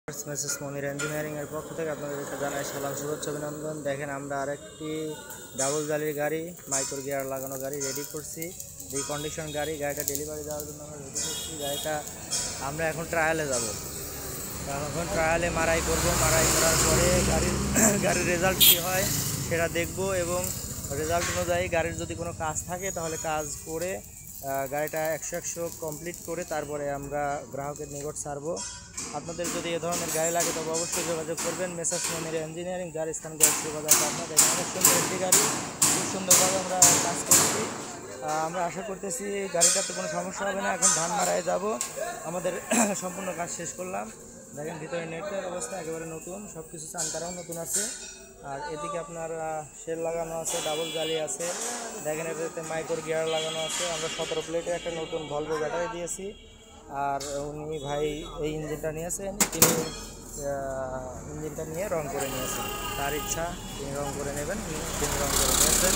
মেসেস মনির engineering এর পক্ষ থেকে আপনাদেরকে জানাই সালাম শুভেচ্ছা অভিনন্দন। দেখেন আমরা আরেকটি ডাবল জালির গাড়ি মাইক্রো গিয়ার লাগানো গাড়ি রেডি করছি। রিকন্ডিশন গাড়িটা ডেলিভারি দেওয়ার জন্য আমরা রেডি করছি। গাড়িটা আমরা এখন ট্রায়ালে যাব, এখন ট্রায়ালে মারাই করব। মারাই করার পরে গাড়ির রেজাল্ট কী হয় সেটা দেখব এবং রেজাল্ট অনুযায়ী গাড়ির যদি কোনো কাজ থাকে তাহলে কাজ করে গাড়িটা 100 কমপ্লিট করে তারপরে আমরা গ্রাহকের নিকট ছাড়বো। আপনাদের যদি এ ধরনের গাড়ি লাগে তবে অবশ্যই যোগাযোগ করবেন মেসেস মনির ইঞ্জিনিয়ারিং, যার স্থান গাড়ি বাজার পাবনা। দেখেন অনেক সুন্দর একটি গাড়ি, খুব সুন্দরভাবে আমরা কাজ করছি। আমরা আশা করতেছি গাড়িটাতে কোনো সমস্যা হবে না। এখন ধান মারায় যাব, আমাদের সম্পূর্ণ কাজ শেষ করলাম। দেখেন ভিতরে নেটের অবস্থা একেবারে নতুন, সব কিছু চানটারাও নতুন আছে। আর এদিকে আপনার শেল লাগানো আছে, ডাবল জালি আছে। দেখেন এটাতে মাইক্রো গিয়ার লাগানো আছে। আমরা 17 প্লেটে একটা নতুন ভলভো ব্যাটারি দিয়েছি। আর উনি ভাই এই ইঞ্জিনটা নিয়েছেন, তিনি ইঞ্জিনটা নিয়ে রং করে নিয়েছেন, তার ইচ্ছা তিনি রং করে নেবেন, তিনি রং করে নিয়েছেন।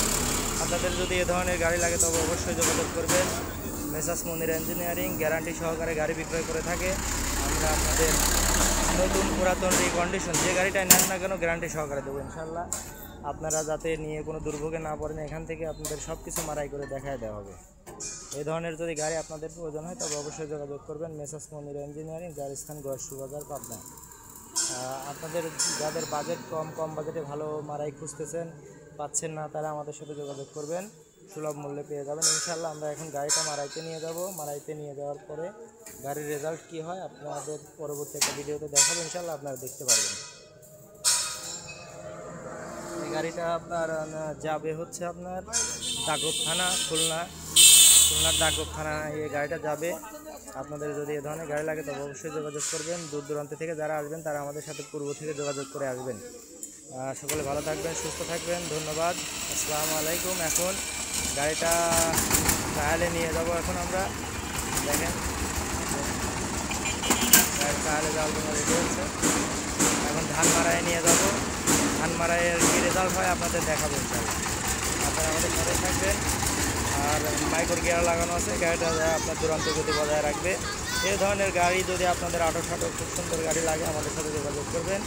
আপনাদের যদি এ ধরনের গাড়ি লাগে তবে অবশ্যই যোগাযোগ করবেন মেসাস মনির ইঞ্জিনিয়ারিং। গ্যারান্টি সহকারে গাড়ি বিক্রয় করে থাকে। আমরা আপনাদের নতুন পুরাতন রিকন্ডিশন যে গাড়িটাই নেন না কেন গ্যারান্টি সহকারে দেবো ইনশাল্লাহ। আপনারা যাতে নিয়ে কোনো দুর্ভোগে না পড়েন, এখান থেকে আপনাদের সব কিছু মারাই করে দেখায় দেওয়া হবে। এই ধরনের যদি গাড়ি আপনাদের প্রয়োজন হয় তবে অবশ্যই যোগাযোগ করবেন মেসাস মনির ইঞ্জিনিয়ারিং, যার স্থান গয়েশ্বর বাজার পাবনা। আপনাদের যাদের বাজেট কম বাজেটে ভালো মারাই খুঁজতেছেন, পাচ্ছেন না, তারা আমাদের সাথে যোগাযোগ করবেন, সুলভ মূল্যে পেয়ে যাবেন ইনশাল্লাহ। আমরা এখন গাড়িটা মারাইতে নিয়ে যাব। মারাইতে নিয়ে যাওয়ার পরে গাড়ির রেজাল্ট কী হয় আপনাদের পরবর্তী একটা ভিডিওতে দেখাবো ইনশাল্লাহ, আপনারা দেখতে পারবেন। এই গাড়িটা আপনার যাবে হচ্ছে আপনার দাগব থানা, খুলনার দাগব থানা এই গাড়িটা যাবে। আপনাদের যদি এ ধরনের গাড়ি লাগে তবে অবশ্যই যোগাযোগ করবেন। দূর দূরান্ত থেকে যারা আসবেন তারা আমাদের সাথে পূর্ব থেকে যোগাযোগ করে আসবেন। সকলে ভালো থাকবেন, সুস্থ থাকবেন, ধন্যবাদ, আসসালামু আলাইকুম। এখন গাড়িটা ট্রায়ালে নিয়ে যাব। এখন আমরা দেখেন ট্রায়ালে যাওয়ার জন্য রেডি হচ্ছে। এখন ধান মারায় নিয়ে যাব। ধান মারাইয়ের কী রেজাল্ট হয় আপনাদের দেখাবো ইনশাআল্লাহ। আপনারা আমাদের সাথে থাকবেন। আর মাইক্রো গিয়ার লাগানো আছে, গাড়িটা আপনার দুরন্ত গতি বজায় রাখবে। এই ধরনের গাড়ি যদি আপনাদের আটো খুব সুন্দর গাড়ি লাগে আমাদের সাথে যোগাযোগ করবেন।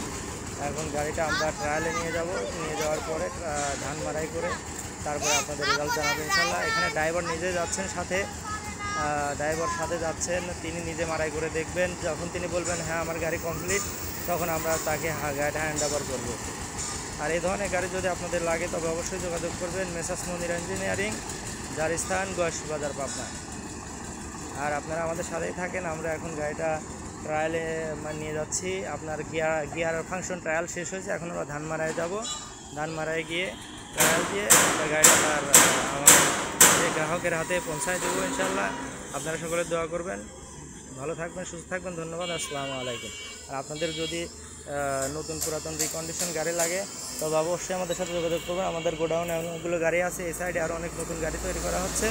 এখন গাড়িটা আমরা ট্রায়ালে নিয়ে যাব। নিয়ে যাওয়ার পরে ধান মারাই করে তারপরে আপনাদের রেজাল্ট জানাবেন ইনশাল্লাহ। এখানে ড্রাইভার নিজে যাচ্ছেন সাথে, যাচ্ছেন, তিনি নিজে মারাই করে দেখবেন। যখন তিনি বলবেন হ্যাঁ আমার গাড়ি কমপ্লিট, তখন আমরা তাকে গাড়িটা হ্যান্ড ওভার করবো। আর এই ধরনের গাড়ি যদি আপনাদের লাগে তবে অবশ্যই যোগাযোগ করবেন মেসাস মনির ইঞ্জিনিয়ারিং, যার স্থান গয়েশ্বর বাজার পাবনা। আর আপনারা আমাদের সাথেই থাকেন। আমরা এখন গাড়িটা ট্রায়ালে নিয়ে যাচ্ছি। আপনার গিয়ার ফাংশন ট্রায়াল শেষ হয়েছে, এখন আমরা ধান মারায় যাব। ধান মারায় গিয়ে ট্রায়াল দিয়ে আমরা গাড়িটা আমাদের যে গ্রাহকের হাতে পৌঁছায় দেবো ইনশাল্লাহ। আপনারা সকলে দোয়া করবেন, ভালো থাকবেন, সুস্থ থাকবেন, ধন্যবাদ, আসসালামু আলাইকুম। আর আপনাদের যদি নতুন পুরাতন রিকন্ডিশন গাড়ি লাগে তবে অবশ্যই আমাদের সাথে যোগাযোগ করবেন। আমাদের গোডাউনে অনেকগুলো গাড়ি আছে, এই সাইডে আরও অনেক নতুন গাড়ি তৈরি করা হচ্ছে।